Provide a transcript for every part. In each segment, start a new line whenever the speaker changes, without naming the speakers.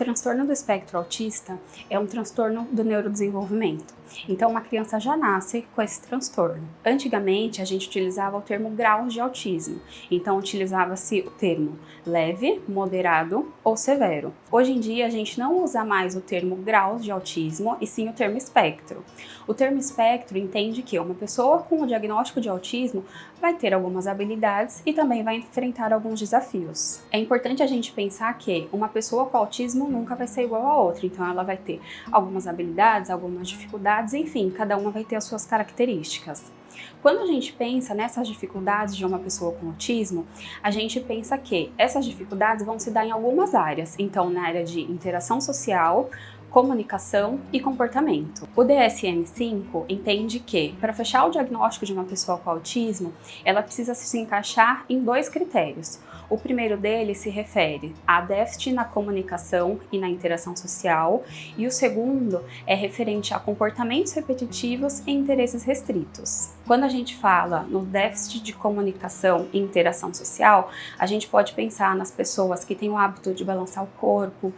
transtorno do espectro autista é um transtorno do neurodesenvolvimento. Então, uma criança já nasce com esse transtorno. Antigamente, a gente utilizava o termo graus de autismo. Então, utilizava-se o termo leve, moderado ou severo. Hoje em dia, a gente não usa mais o termo graus de autismo, e sim o termo espectro. O termo espectro entende que uma pessoa com o diagnóstico de autismo vai ter algumas habilidades e também vai enfrentar alguns desafios. É importante a gente pensar que uma pessoa com autismo nunca vai ser igual a outra, então ela vai ter algumas habilidades, algumas dificuldades, enfim, cada uma vai ter as suas características. Quando a gente pensa nessas dificuldades de uma pessoa com autismo, a gente pensa que essas dificuldades vão se dar em algumas áreas, então na área de interação social, comunicação e comportamento. O DSM-5 entende que, para fechar o diagnóstico de uma pessoa com autismo, ela precisa se encaixar em 2 critérios. O primeiro deles se refere a déficit na comunicação e na interação social, e o segundo é referente a comportamentos repetitivos e interesses restritos. Quando a gente fala no déficit de comunicação e interação social, a gente pode pensar nas pessoas que têm o hábito de balançar o corpo,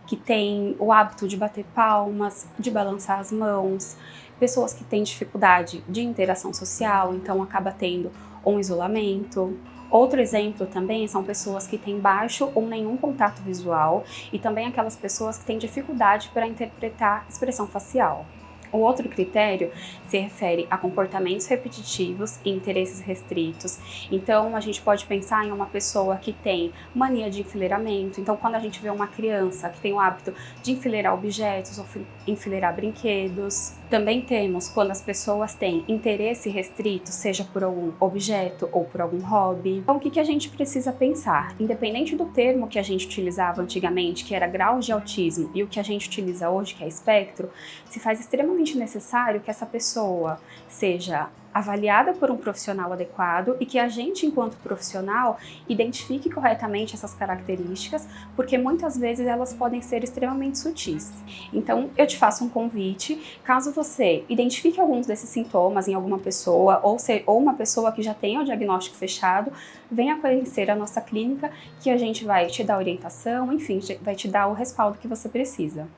que tem o hábito de bater palmas, de balançar as mãos, pessoas que têm dificuldade de interação social, então acaba tendo um isolamento. Outro exemplo também são pessoas que têm baixo ou nenhum contato visual e também aquelas pessoas que têm dificuldade para interpretar expressão facial. O outro critério se refere a comportamentos repetitivos e interesses restritos. Então, a gente pode pensar em uma pessoa que tem mania de enfileiramento. Então, quando a gente vê uma criança que tem o hábito de enfileirar objetos ou enfileirar brinquedos. Também temos quando as pessoas têm interesse restrito, seja por algum objeto ou por algum hobby. Então, o que a gente precisa pensar? Independente do termo que a gente utilizava antigamente, que era graus de autismo, e o que a gente utiliza hoje, que é espectro, se faz extremamente necessário que essa pessoa seja avaliada por um profissional adequado e que a gente, enquanto profissional, identifique corretamente essas características, porque muitas vezes elas podem ser extremamente sutis. Então, eu te faço um convite, caso você identifique alguns desses sintomas em alguma pessoa, ou uma pessoa que já tenha o diagnóstico fechado, venha conhecer a nossa clínica, que a gente vai te dar orientação, enfim, vai te dar o respaldo que você precisa.